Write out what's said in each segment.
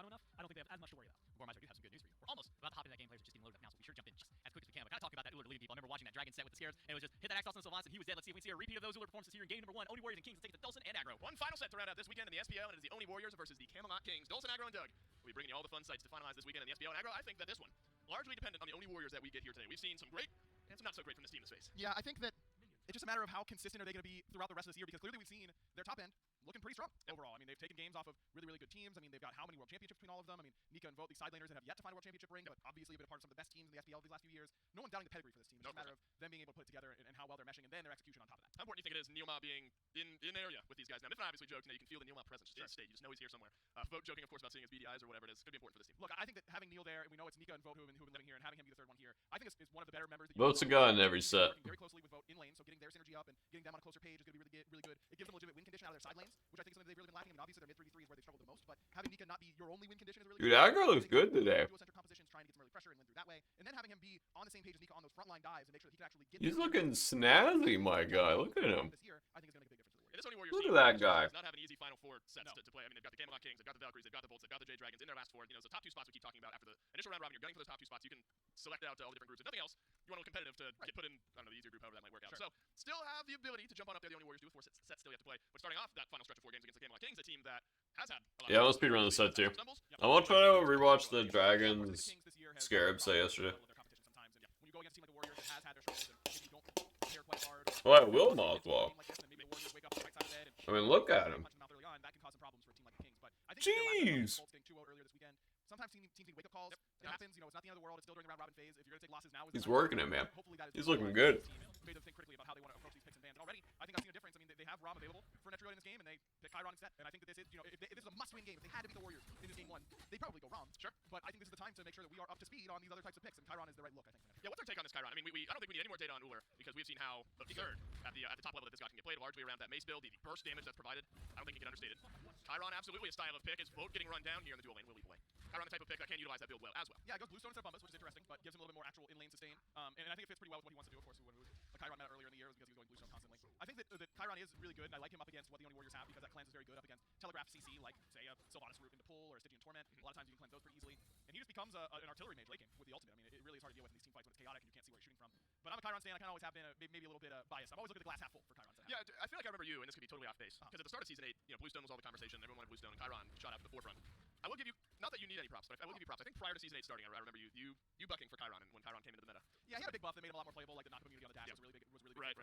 Susano enough, I don't think they have as much to worry about. Gormizer, I do have some good news for you. We're almost about to hop into that game. Players are just getting loaded up now, so we sure jump in just as quick as we can. But kind of talking about that Uller leading people. I remember watching that Dragon set with the scares, and it was just hit that X-Toss on Sylvanas, and he was dead. Let's see if we can see a repeat of those Uller performances here in game number 1. Oni Warriors and Kings will take the Dulcin and aggro. One final set to round out this weekend in the SPL, and it is the Oni Warriors versus the Camelot Kings. Dulcin, aggro, and Doug will be bringing you all the fun sites to finalize this weekend in the SPL. And aggro, I think that this one, largely dependent on the Oni Warriors that we get here today. We've seen some great and some not so great from this team this phase. Yeah, I think that it's just a matter of how consistent are they going to be throughout the rest of this year, because clearly we've seen their top end looking pretty strong overall. I mean, they've taken games off of really, really good teams. I mean, they've got how many world championships between all of them? I mean, Nika and Vote, these side laners that have yet to find a world championship ring, but obviously have been a part of some of the best teams in the SPL these last few years. No one's doubting the pedigree for this team. It's just a matter of them being able to put it together and how well they're meshing, and then their execution on top of that. How important do you think it is Neilma being in area with these guys? Now, Mifflin obviously jokes, you can feel the Neilma presence just in state. You just know he's here somewhere. Vote joking, of course, about seeing his BDIs or whatever it is. Could be important for this team. Look, I think that having Neil there, and we know it's Nika and Vote who have been living here, and having him be the third one here, I think is one of the better members. That Vote's a gun in every set. Working very closely with Vote in lane, so getting their synergy up and getting them on a closer page is going to be really good. It gives them a legitimate win condition out of their side lanes, which I think is something they've really been lacking. I mean, obviously their mid 3v3 is where they struggled the most, but having Nika not be your only win condition is really Dude, good. aggro looks good today. Dual-center compositions, trying to get some early pressure and win through that way, and then having him be on the same page as Nika on those frontline dives and make sure that he can actually get. He's looking snazzy, my guy. Look at him. This year, I think it's going to make a big difference for the Warriors. And this Oni Warriors Look team at that guy. does not have an easy Final Four sets to play. I mean, they've got the Camelot Kings, they've got the Valkyries, they've got the Bolts, they've got the Jade Dragons in their last four. You know, so the top 2 spots we keep talking about after the initial round robin, you're gunning for those top 2 spots. You can select out all the different groups. If nothing else, you want to look competitive to get put in, I don't know, the easier group, however that might work out. Sure. So, still have the ability to jump on up there. The Oni Warriors do have 4 sets still yet to play. But starting off that final stretch of 4 games against the Camelot Kings, a team that has had a lot Yeah, of I'll speedrun the set too. stumbles. I want to try to rewatch the Dragons Scarab set yesterday. When you go against a team like the Warriors that has had their struggles and maybe you don't prepare quite hard. Oh, I will Mothwall. I mean, look at him. That can cause some problems for a team like the Kings. But I think Jeez. Bolts getting 2-0 earlier this weekend. Sometimes teams need wake-up calls. It happens. You know, it's not the end of the world. It's still during the round robin phase. If you're gonna take losses now, He's working it, man. Hopefully that is He's looking good. Made them think critically about how they want to approach these picks and bans. And already, I think I've seen a difference. I mean, they have Rom available for Netrioid in this game, and they pick Chiron instead. And I think that this is, you know, if this is a must-win game, if they had to beat the Warriors in this game 1, they probably go Rom. Sure. But I think this is the time to make sure that we are up to speed on these other types of picks, and Chiron is the right look, I think. Yeah, what's our take on this Chiron? I mean, I don't think we need any more data on Uller because we've seen how absurd at the top level that this guy can get played, largely around that mace build, the burst damage that's provided. I don't think you can understate it. Chiron, absolutely a style of pick. Is Vote getting run down here in the dual lane will lead the way. Chiron, the type of pick that can utilize that build well as well. Yeah, it goes Bluestone instead of Bumbas, which is interesting, but gives him a little bit more actual in-lane sustain. And I think it fits pretty well with what he wants to do, of course. When we the Chiron meta earlier in the year was because he was going Bluestone constantly. I think that Chiron is really good, and I like him up against what the Oni Warriors have because that cleanse is very good up against Telegraph CC, like, say, a Sylvanas route into pull or a Stygian Torment. A lot of times you can cleanse those pretty easily. And he just becomes an artillery mage late game with the ultimate. I mean, it really is hard to deal with in these team fights when it's chaotic and you can't see where you're shooting from. But I'm a Chiron stan. I kind of always have been maybe a little bit biased. I'm always looking at the glass half full for Chiron. Yeah, I feel like I remember you, and this could be totally off base, because at the start of Season 8, you know, Bluestone was all the conversation, everyone wanted Bluestone, and Chiron shot out to the forefront. I will give you, not that you need any props, but I will give you props. I think prior to Season 8 starting, I remember you bucking for Chiron when Chiron came into the meta. Yeah, he had a big buff that made him a lot more playable, like the knock immunity on the dash was really big. Right.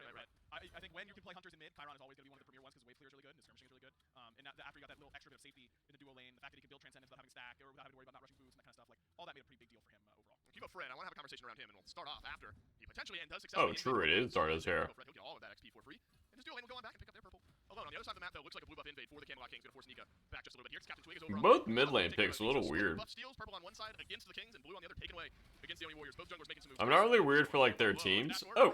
I think when you can play hunters in mid, Chiron is always going to be one of the premier ones because wave clear is really good and his skirmishing is really good. And after you got that little extra bit of safety in the duo lane, the fact that he can build transcendence without having stack or without having to worry about not rushing boosts and that kind of stuff, like all that made a pretty big deal for him overall. Kibo Fred, I want to have a conversation around him, and we'll start off after he potentially and does successfully. Oh, true, it is Zarda's hair. He'll get all of that XP for free, and his duo lane will go on back and pick up their purple. Alone on the other side of the map, though, looks like a blue buff invade for the Camelot Kings, going to force Nika back just a little bit here. Captain Twig is over. Both mid lane picks a little weird. Buff steals, purple on one side against the Kings, and blue on the other taken away against the Oni Warriors. Both junglers making some moves. I'm not really weird for like their teams. Oh!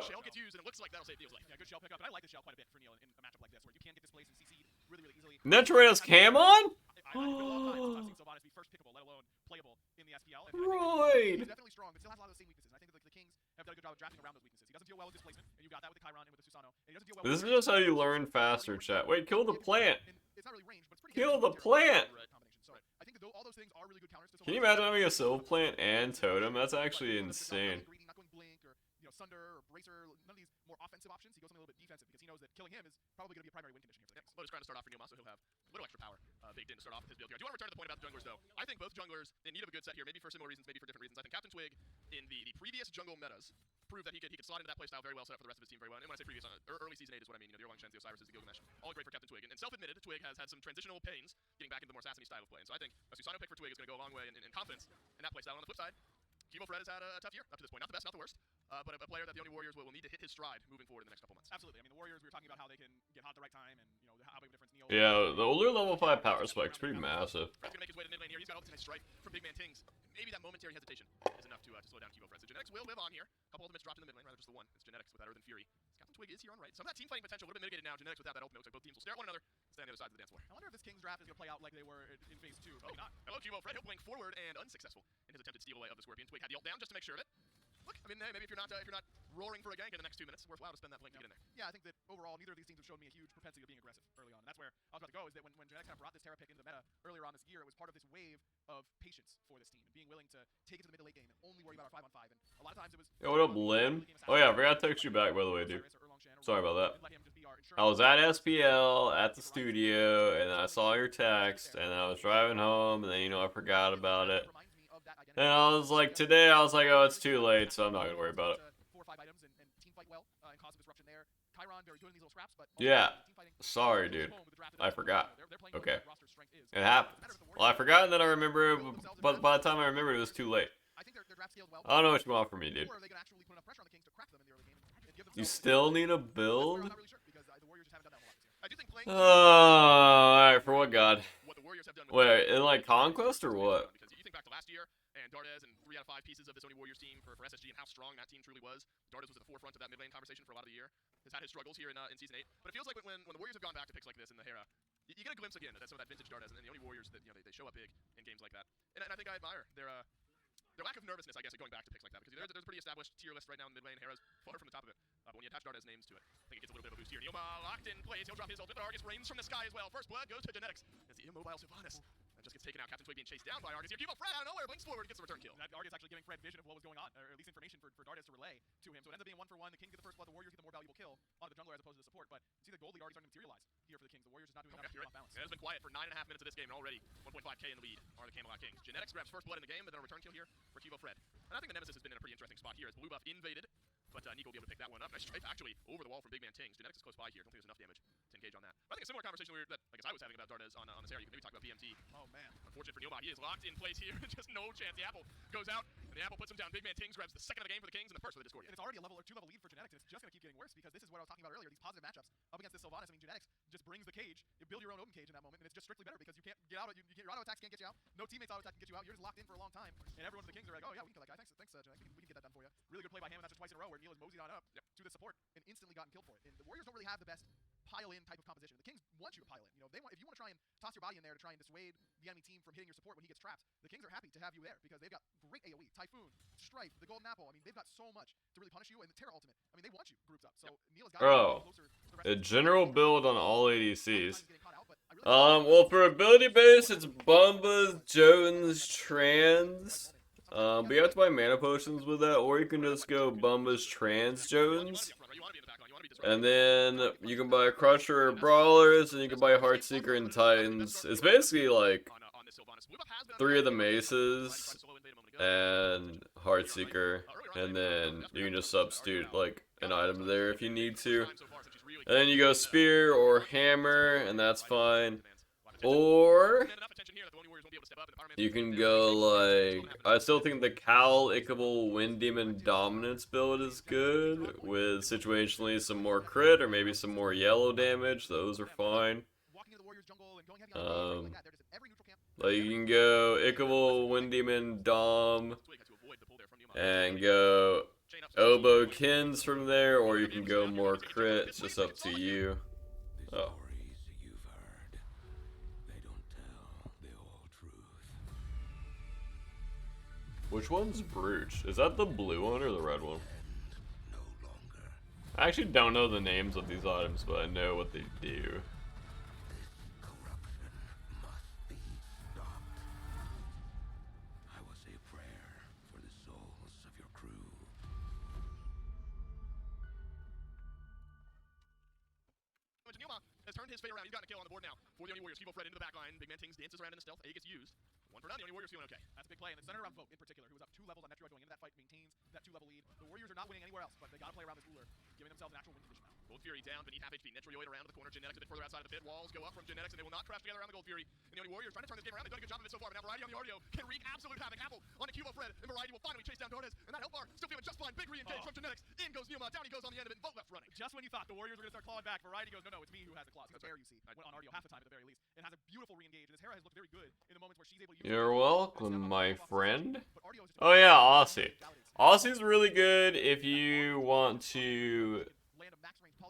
Shell gets used, and it looks like that'll save Neil's life. Yeah, good shell pickup, and I like the shell quite a bit for Neil in a matchup like this, where you can get displaced and CC'd really, really easily. Netroid has Cam on? I've been a long time since I've seen Sylvanas be first pickable, let alone playable in the SPL. Royd! He's definitely strong, but still has a lot of the same weaknesses. And I think that the Kings have done a good job of drafting around those weaknesses. He doesn't deal well with displacement, and you got that with the Chiron and with the Susano. And he doesn't deal well This with is just how you learn faster, chat. Wait, kill the plant. It's not really range, but it's pretty Kill the plant! So I think that all those things are really good counters to Can you imagine having a Sylve plant and Totem? That's actually insane. Not going Blink or Sunder or Bracer, none of these more offensive options. He goes something a little bit defensive because he knows that killing him is probably going to be a primary win condition here for the Kings. Lotus trying to start off for Neilma, so he'll have a little extra power baked in to start off with his build here. I do want to return to the point about the junglers, though. I think both junglers in need of a good set here, maybe for similar reasons, maybe for different reasons. I think Captain Twig in the previous jungle metas proved that he could slot into that playstyle very well, set up for the rest of his team very well. And when I say previous, early Season 8 is what I mean. You know, the Orlong Shens, the Osiris, the Gilgamesh, all great for Captain Twig. And self-admitted, Twig has had some transitional pains getting back into the more Assassiny style of play. And so I think a Susano pick for Twig is going to go a long way in confidence in that playstyle. And on the flip side, Kibo Fred has had a tough year up to this point. Not the best, not the worst, but a player that the Oni Warriors will need to hit his stride moving forward in the next couple months. Absolutely. I mean, the Warriors, we were talking about how they can get hot at the right time, and how big a difference Neil. Yeah, the older level 5 power spike's pretty massive. Fred's gonna make his way to mid lane here. He's got all this nice strike from Big Man Tings. Maybe that momentary hesitation is enough to slow down Kibo Fred. So Genetics will live on here. A couple ultimates dropped in the mid lane, rather just the one. It's Genetics with that Earth and Fury. Captain Twig is here on right. Some of that team fighting potential would have been mitigated now. Genetics without that ultimate. Looks like both teams will stare at one another and stay on the other sides of the dance floor. I wonder if this Kings draft is going to play out like they were in phase 2. Probably not. Hello, Kibo Fred. He'll blink forward and unsuccessful in his attempted steal away of the Scorpion. Twig had the ult down just to make sure of it. Look, I mean, maybe if you're not roaring for a gank in the next 2 minutes, it's worthwhile to spend that blink to get in there. Yeah, I think that overall, neither of these teams have shown me a huge propensity of being aggressive early on. And that's where I was about to go, is that when Genetics kind of brought this first Terra pick into the meta earlier on this year, it was part of this wave of patience for this team and being willing to take it to the mid to late game and only worry about our 5-on-5. And a lot of times it was. Yo, what up, Lim? Oh yeah, I forgot to text you back, by the way, dude. Sorry about that. I was at SPL at the studio, and I saw your text, and I was driving home, and then, you know, I forgot about it. And I was like, today, I was like, oh, it's too late, so I'm not gonna worry about it. 4 or 5 items and team fight well and cause some disruption there. Chiron very good in these little scraps, but Yeah. Sorry, dude. I forgot. Okay. It happened. Well, I forgot, and then I remember, but by the time I remembered, it was too late. I don't know what you want from me, dude. You still need a build? Alright, for what god? Wait, in like Conquest or what? Because you think back to last year, and Dardes and 3 out of 5 pieces of this Oni Warriors team for SSG and how strong that team truly was. Dardes was at the forefront of that mid lane conversation for a lot of the year. Has had his struggles here in Season 8. But it feels like when the Warriors have gone back to picks like this in the Hera, you get a glimpse again at some of that vintage Dardes and the Oni Warriors that, you know, they show up big in games like that. And I think I admire their lack of nervousness, I guess, at going back to picks like that. Because there's a pretty established tier list right now in mid lane. Hera's far from the top of it. But when you attach Dardes names to it, I think it gets a little bit of a boost here. Nioma locked in place. He'll drop his ultimate. Argus rains from the sky as well. First blood goes to Genetics. As the immobile Sylvanas just gets taken out. Captain Twig being chased down by Argus here. Keep up Fred out of nowhere. Blinks forward. Gets the return kill. And that Argus actually giving Fred vision of what was going on, or at least information for Dardes to relay to him. So it ends up being 1-for-1. The Kings get the first blood. The Warriors get the more valuable kill on the jungler as opposed to the support. But you see the gold lead already starting to materialize here for the Kings. The Warriors just not doing enough to keep off balance. Yeah, it's been quiet for 9.5 minutes of this game, and already 1.5k in the lead are the Camelot Kings. Genetics grabs first blood in the game, but then a return kill here for Kivo Fred. And I think the Nemesis has been in a pretty interesting spot here as blue buff invaded. But Nico will be able to pick that one up. Nice strafe actually over the wall from Big Man Tings. Genetics is close by here. Don't think there's enough damage to engage on that. But I think a similar conversation that I guess I was having about Dardes on this area. You can maybe talk about BMT. Oh man. Unfortunate for Nioma, he is locked in place here. Just no chance. The apple goes out, and the apple puts him down. Big Man Tings grabs the second of the game for the Kings and the first for the Discordia. And it's already a level or 2 level lead for Genetics, and it's just going to keep getting worse because this is what I was talking about earlier. These positive matchups up against this Sylvanas. I mean, Genetics just brings the cage. You build your own open cage in that moment, and it's just strictly better because you can't get out. Your auto attacks can't get you out. No teammates auto attack can get you out. You're just locked in for a long time, and everyone for the Kings are like, oh yeah, we can kill that guy. Thanks, Genetics. We can get that done for you. Really good play by him, and that's just twice in a row where Neil has moseyed on up to the support and instantly gotten killed for it. And the Warriors don't really have the best pile-in type of composition. The Kings want you to pile in. You know, if you want to try and toss your body in there to try and dissuade the enemy team from hitting your support when he gets trapped, the Kings are happy to have you there because they've got great AoE, Typhoon, Strife, the Golden Apple. I mean, they've got so much to really punish you, and the Terra Ultimate. I mean, they want you grouped up. So Neil has got closer to the rest A of the general build on all ADCs. Well, for ability base, it's Bumba's, Jotun's, Trans. But you have to buy mana potions with that, or you can just go Bumba's, Trans, Jotun's. And then you can buy Crusher or Brawlers, and you can buy Heartseeker and Titans. It's basically like 3 of the Maces and Heartseeker, and then you can just substitute like an item there if you need to. And then you go Spear or Hammer, and that's fine. Or you can go like, I still think the Cal, Ickable, Wind Demon Dominance build is good, with situationally some more crit or maybe some more yellow damage. Those are fine. Like you can go Ickable, Wind Demon, Dom, and go Oboe Kins from there, or you can go more crit. It's just up to you. Oh. Which one's Brooch? Is that the blue one or the red one? I actually don't know the names of these items, but I know what they do. Has turned his fate around. He's gotten a kill on the board now for the Oni Warriors. Kivo Fred into the back line. Big Man Tings dances around in the stealth. A gets used. 1 for none. The Oni Warriors feeling okay. That's a big play, and it's centered around Vote in particular, who was up 2 levels on Metroid going into that fight, maintains that 2-level lead. The Warriors are not winning anywhere else, but they got to play around this Uller, giving themselves an actual win condition now. Gold Fury down beneath half HP. Netroid around to the corner. Genetics a bit further outside of the pit. Walls go up from Genetics, and they will not crash together around the Gold Fury. And the Oni Warriors trying to turn this game around. They've done a good job of it so far, but now Variety on the Ardio can wreak absolute havoc. Apple on the Kivo Fred, and Variety will finally chase down Dardes. And that health bar still feeling just fine. Big re-engage from Genetics. In goes Nioma. Down he goes on the end of it. Vote left running. Just when you thought the Warriors were going to start clawing back, Variety goes, no, it's me who has the claws. It's there, you see. Went on Ardio half the time at the very least. And has a beautiful re-engage. And his Hera has looked very good in the moments where she's able to use You're welcome, my friend. Oh yeah, Aussie. Aussie's really good if you want to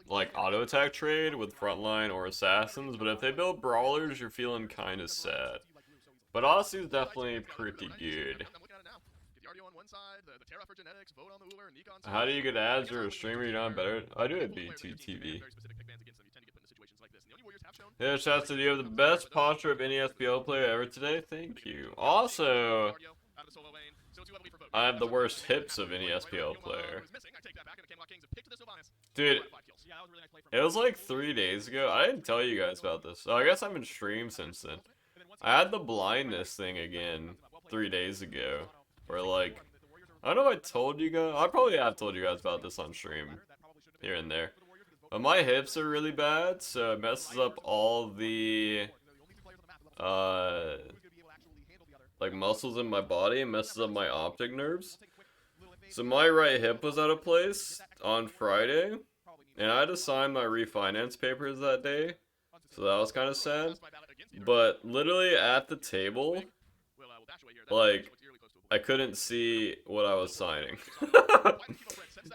like auto attack trade with frontline or assassins, but if they build brawlers, you're feeling kind of sad. But Aussie's definitely pretty good. How do you get ads or a streamer you're not better? I do at BTTV. Yeah, shouts to you. Have the best posture of any SPL player ever today. Thank you. Also, I have the worst hips of any SPL player. Dude, it was like 3 days ago. I didn't tell you guys about this. So I guess I've been streamed since then. I had the blindness thing again 3 days ago. Where like, I don't know if I told you guys. I probably have told you guys about this on stream here and there. But my hips are really bad, so it messes up all the like muscles in my body and messes up my optic nerves. So my right hip was out of place on Friday, and I had to sign my refinance papers that day, so that was kind of sad. But literally at the table, like, I couldn't see what I was signing.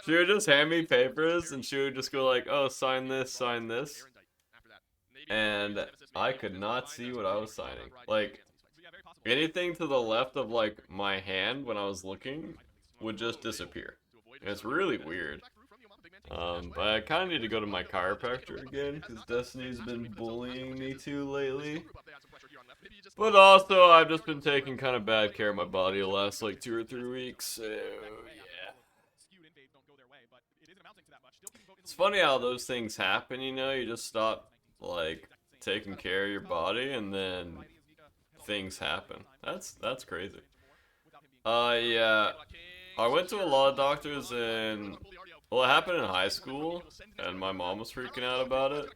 She would just hand me papers, and she would just go like, oh, sign this, and I could not see what I was signing. Like, anything to the left of, like, my hand when I was looking would just disappear. And it's really weird. But I kind of need to go to my chiropractor again, because Destiny's been bullying me too lately. But also, I've just been taking kind of bad care of my body the last, like, 2 or 3 weeks, so, yeah. It's funny how those things happen, you know? You just stop, like, taking care of your body, and then things happen. That's crazy. Yeah. I went to a lot of doctors, and, well, it happened in high school, and my mom was freaking out about it.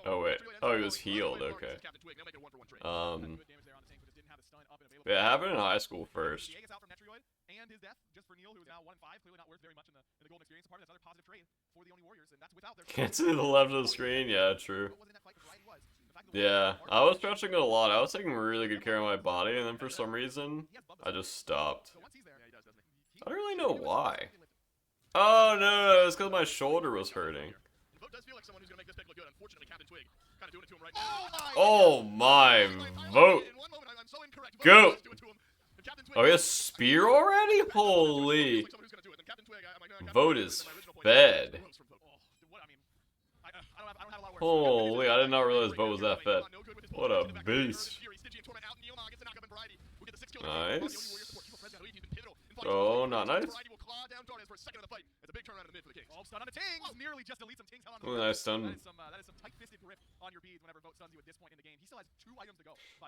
Oh, wait. Oh, he was healed, okay. Yeah, it happened in high school first. And his death, just for Neil, who is now 1-5, clearly not worth very much in the golden experience. Part of that's another positive trade for the Only Warriors, and that's without their. Can't see the left of the screen. Yeah, true. Yeah, I was stretching it a lot. I was taking really good care of my body, and then for some reason, I just stopped. I don't really know why. Oh no, it's because my shoulder was hurting. Oh my vote! Go! Oh, he has spear already? Holy! Vote is fed. Holy, I did not realize Vote was that fed. What a beast. Nice. Oh, not nice. Oh, nice stun.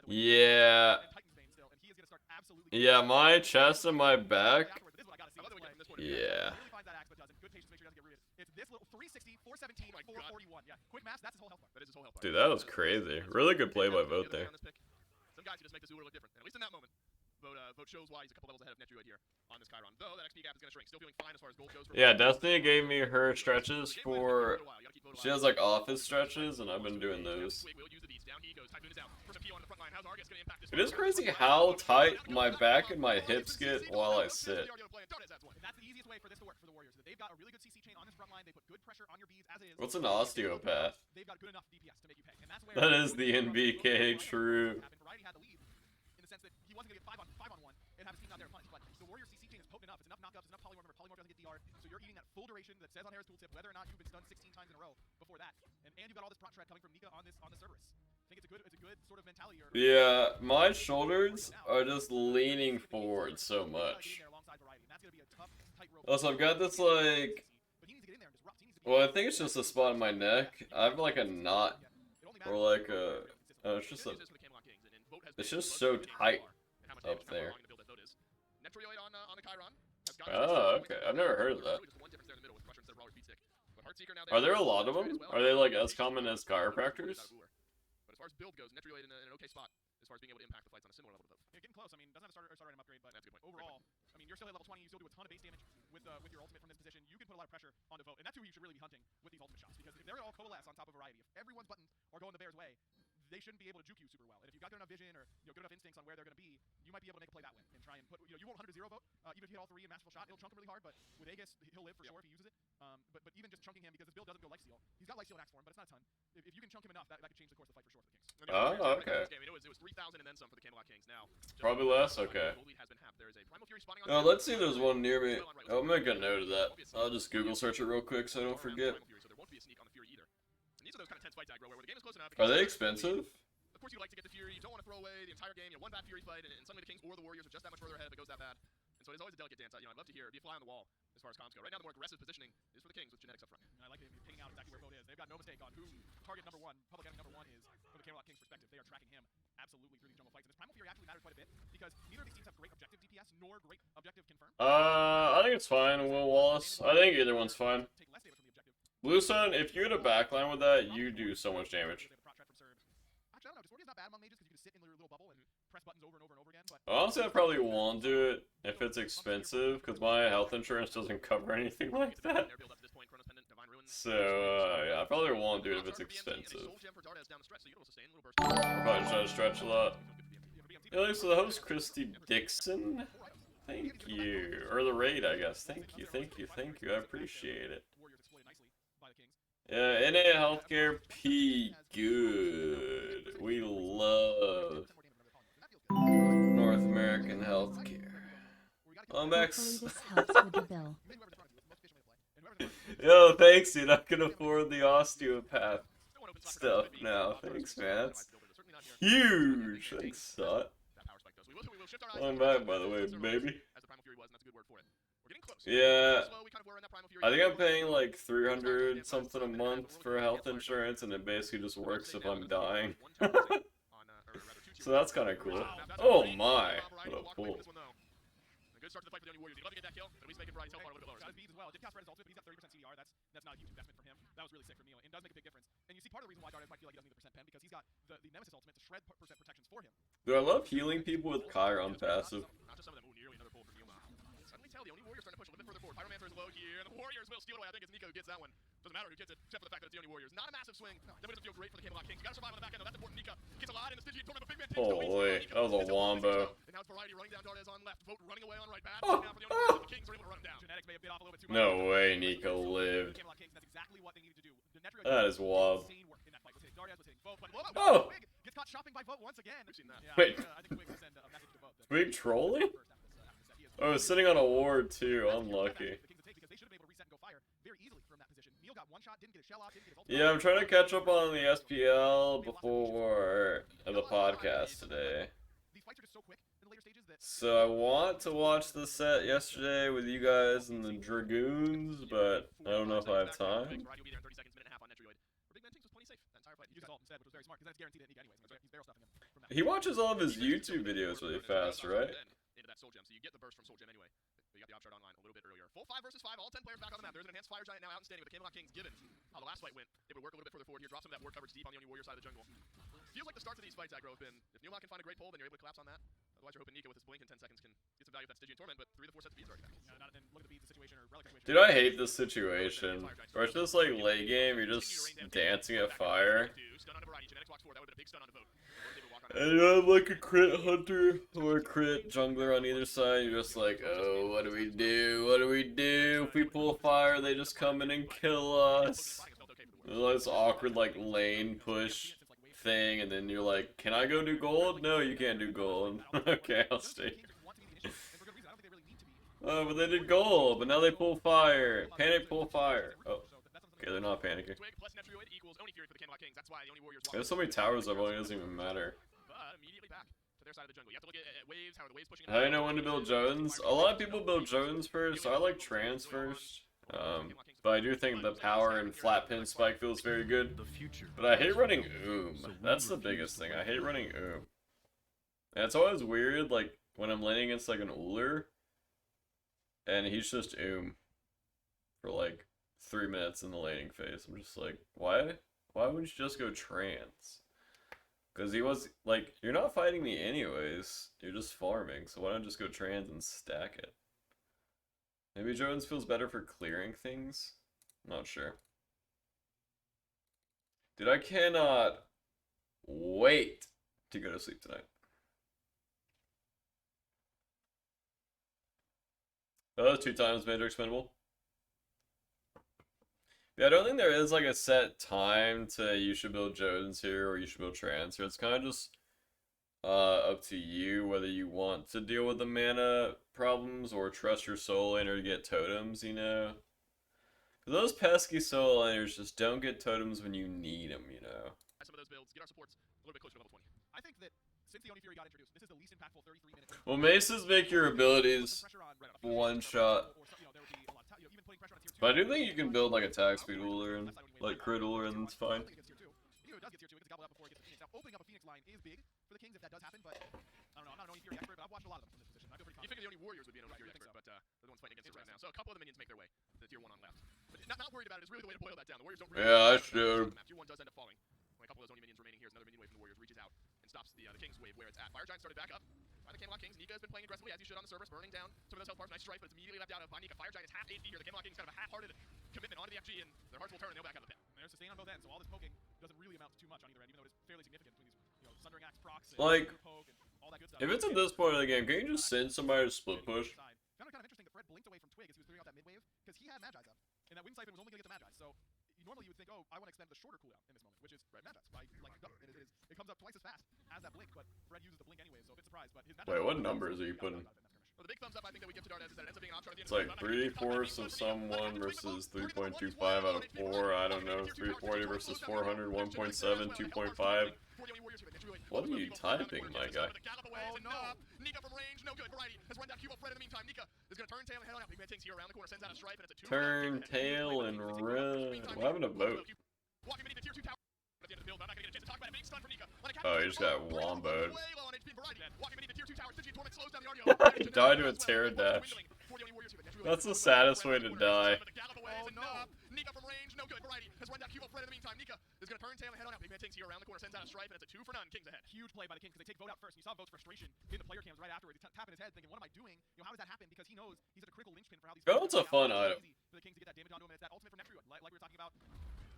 Yeah. Yeah, my chest and my back. Yeah. Dude, that was crazy. Really good play by Vote there. Some guys who just make this Uber look different. And at least in that moment, Vote shows why he's a couple levels ahead of Netroid here on this Chiron. Though that XP gap is going to shrink. Still feeling fine as far as gold goes. Yeah, Destiny gave me her stretches for... She has like office stretches, and I've been doing those. It is crazy how tight my back and my hips get while I sit. What's an osteopath? That is the NBK, true. So you're eating that full duration that says on Hi-Rez tooltip whether or not you've been stunned 16 times in a row before that, and you've got all this prot shred coming from Nika on the Cerberus. I think it's a good sort of mentality. Yeah, my shoulders are just leaning forward so much. Also, I've got this like, well, I think it's just a spot in my neck. I have like a knot, or like a, it's just so tight up there. Oh, okay. I've never heard of that. Are there a lot of them? Are they like as common as chiropractors? But as far as build goes, Netroid in an okay spot as far as being able to impact the fights on a similar level to both. Yeah, getting close. I mean, doesn't have a starter item upgrade, but that's a good point. Overall, I mean, you're still at level 20. You still do a ton of base damage with your ultimate from this position. You can put a lot of pressure on the Vote, and that's who you should really be hunting with these ultimate shots, because if they're all coalesce on top of variety, if everyone's buttons are going the Bear's way, they shouldn't be able to juke you super well. And if you've got good enough vision or good enough instincts on where they're going to be, you might be able to make a play that way and try and put, you won't 100-0 Vote, even if you hit all 3 in Masterful Shot, it'll chunk him really hard, but with Aegis, he'll live for sure if he uses it. But even just chunking him, because his build doesn't go Lifesteal. He's got Lifesteal in Axe form, but it's not a ton. If you can chunk him enough, that could change the course of the fight for sure for the Kings. Oh, okay. It was 3,000 and then some for the Camelot Kings. Now, probably less, okay. Let's see if there's one near me. I'll make a note of that. I'll just Google search it real quick so I don't forget. aggro, where the game is close enough. Are they expensive? Of course, you like to get the Fury. You don't want to throw away the entire game. You know, one bad Fury fight, and suddenly the Kings or the Warriors are just that much further ahead if it goes that bad. And so it is always a delicate dance. You know, I'd love to hear. It'd be a fly on the wall as far as comms go. Right now, the more aggressive positioning is for the Kings with genetics up front. I like it picking out exactly where vote is. They've got no mistake on who target number 1, public enemy number 1 is from the Camelot Kings perspective. They are tracking him absolutely through these jungle fights. And this Primal Fury actually matters quite a bit because neither of these teams have great objective DPS nor great objective confirm. I think it's fine, Will Wallace. I think either one's fine. Take less damage from the objective. Blue Sun, if you hit a backline with that, you do so much damage. Actually, I don't know. Discordia's not bad among mages because you can sit in your little bubble and press buttons over and over and over again. But Honestly, I probably won't do it if it's expensive, because my health insurance doesn't cover anything like that. So, yeah, I probably won't do it if it's expensive. Probably try to stretch a lot. Thanks to the host, Christy Dixon. Thank you. Or the raid, I guess. Thank you, thank you, thank you. I appreciate it. Yeah, NA Healthcare P. Good. We love North American healthcare. Max. Hopefully this helps with the bill. Yo, thanks, dude. I can afford the osteopath stuff now. Thanks, man. That's huge. Thanks, Sot. I'm back, by the way, baby. Yeah, I think I'm paying like 300 something a month for health insurance, and it basically just works if I'm dying. So that's kind of cool. Oh my, what a pull. Good start to the fight for the only Warriors. You'd love to get that kill, but at least make it right. Teleport a little bit lower. Got his beads as well. Did cast red his ultimate, but he's got 30% CDR. That's not a huge investment from him. That was really sick from Neo. It does make a big difference. And you see part of the reason why Darius might feel like he doesn't need the percent pen because he's got the Nemesis ultimate to shred percent protections for him. Dude, I love healing people with Chiron passive. Not just some of them. Ooh, nearly another pull for Neo. Suddenly tell the only Warriors starting to push a little bit further forward. Pyromancer is low here, and the Warriors will steal it away. I think it's Nico who gets that one. Doesn't matter who gets it, except for the fact that it's the only Warriors. Not a massive swing. That doesn't feel great for the Camelot Kings. You gotta survive on the back end, though. That's important. Nika gets a lot in the Stygian Torment, but Big Man takes no Holy, that was a wombo. And now it's Variety running down Darius on left. Vote running away on right. Bad now for the only Warriors. The Kings are able to run him down. Genetics may have bit off a little bit too much. No way Nico lived. Camelot Kings, that's exactly what they needed to do. The That is wild. insane work in that fight. Was hitting Darius, was hitting Vote, but Oh! Wig gets caught shopping by Vote once again. We've seen that. Yeah, Wait. I think Wig will send a message to Vote. Big trolling? Oh, sitting on a ward too. Unlucky. Yeah, I'm trying to catch up on the SPL before the podcast today. So I want to watch the set yesterday with you guys and the Dragoons, but I don't know if I have time. He watches all of his YouTube videos really fast, right? Into that Soul Gem, so you get the burst from Soul Gem anyway. But you got the Opshard online a little bit earlier. Full 5 versus 5, all 10 players back on the map. There's an enhanced Fire Giant now out and standing with the Camelot Kings given how the last fight went. It would work a little bit further forward here, drop some of that ward coverage deep on the only Warrior side of the jungle. Feels like the starts of these fights, aggro, have been, if Neomon can find a great pull, then you're able to collapse on that. Otherwise, you're hoping Nika with his blink in 10 seconds can get some value with that Stygian Torment, but 3 of the 4 sets of beads are already back. Look at the beads situation or relic situation. Dude, I hate this situation. Where it's just like late game, you're just dancing at fire. And I'm like a crit hunter or a crit jungler on either side. You're just like, oh, what do we do? What do we do? If we pull fire, they just come in and kill us. There's this awkward like lane push thing, and then you're like, can I go do gold? No, you can't do gold. Okay, I'll stay. Oh, but they did gold, but now they pull fire. Panic, pull fire. Oh, okay, they're not panicking. There's so many towers up, it doesn't even matter. How do you know when to build Jones? A lot of people build Jones first. I like Trans first. But I do think the power and flat pin spike feels very good. But I hate running That's the biggest thing. I hate running And it's always weird, like, when I'm laning against, like, an Uller, and he's just for, like, 3 minutes in the laning phase. I'm just like, why wouldn't you just go Trans? Because he was, like, you're not fighting me anyways. You're just farming, so why don't just go Trans and stack it? Maybe Jones feels better for clearing things? Not sure. Dude, I cannot wait to go to sleep tonight. Oh, 2 times major expendable. Yeah, I don't think there is like a set time to you should build Jones here or you should build Trans here. It's kind of just up to you whether you want to deal with the mana problems or trust your soul in or get totems, you know? Those pesky solo laners just don't get totems when you need them, you know. Some of those builds, get our supports a little bit closer to level 20. I think that since the Oni Fury got introduced, this is the least impactful 33-minute. Well, maces make your abilities one shot. But I do think you can build like attack speed ruler and like crit ruler and it's fine. It does get tier 2, it gets gobbled up before it gets to Phoenix. Now, opening up a Phoenix line is big for the Kings if that does happen, but I don't know. I'm not an Oni Fury expert, but I've watched a lot of them from this position. I feel pretty You confident. figure the only Warriors would be an Oni Fury expert, but they're the ones fighting against it right now. So a couple of the minions make their way to the tier 1 on left. But not worried about it is really the way to boil that down. The Warriors don't really Yeah, I should. Tier 1 does end up falling. Only a couple of those Oni minions remaining here. Another minion wave from the Warriors reaches out and stops the Kings wave where it's at. Fire Giant started back up by the Camelot Kings. Nika has been playing aggressively as he should on the surface, burning down some of those health bars. Nice strike, but it's immediately left out of by Nika. Fire Giant is half HP here. The Camelot Kings kind of a half-hearted commitment onto the FG, and their hearts will turn and they'll back out of the pit. And they're sustained on both ends, so all this poking doesn't really amount to too much on either end, even though it is fairly significant between these, Sundering Axe procs and Like, poke and all that good stuff. If it's at this point of the game, can you just send somebody to split push? Found it kind of interesting that Fred blinked away from Twig as he was clearing out that mid wave, because he had Magi's up, and that Wind Siphon was only going to get the Magi's. So normally you would think, oh, I want to extend the shorter cooldown in this moment, which is Magi's. It comes up twice as fast as that blink, but Fred uses the blink anyway, so a bit surprised. But his Magi's Wait, what numbers are you putting? Well, the big thumbs up I think that we give to Dardes is that it ends up being an option at the end It's like 3/4 of someone versus 3.25 out of 4. I don't know. 340 versus 400. 1.7. 2.5. What are you typing, my guy? Oh no! Nika from range, no good. Variety has run down Cubo Fred in the meantime. Nika is going to turn tail and head on out. Big Man takes here around the corner, sends out a stripe, and it's a 2. Turn tail and run. What happened to boat? Walking beneath the tier 2 tower. At the end of the build, I'm not going to get a chance to talk about it. Big stun from Nika. Oh, he just got womboed. Walking beneath the tier 2 tower. Stygian Torment slows down the RDO. He died to a Terra dash. That's the saddest way to die. Oh no! Nika from range, no good. Variety has run down Cubo Fred in the meantime. Nika is going to turn tail and head on out. Big Man takes here around the corner, sends out a stripe, and it's a 2 for none. Kings ahead. Huge play by the Kings because they take Vote out first. And you saw Vote's frustration in the player cams right afterwards. He's tapping his head, thinking, "What am I doing? How does that happen?" Because he knows he's at a critical linchpin for how these. Vote's a fun item. For the Kings to get that damage onto him, and it's that ultimate from next rewind, like we were talking about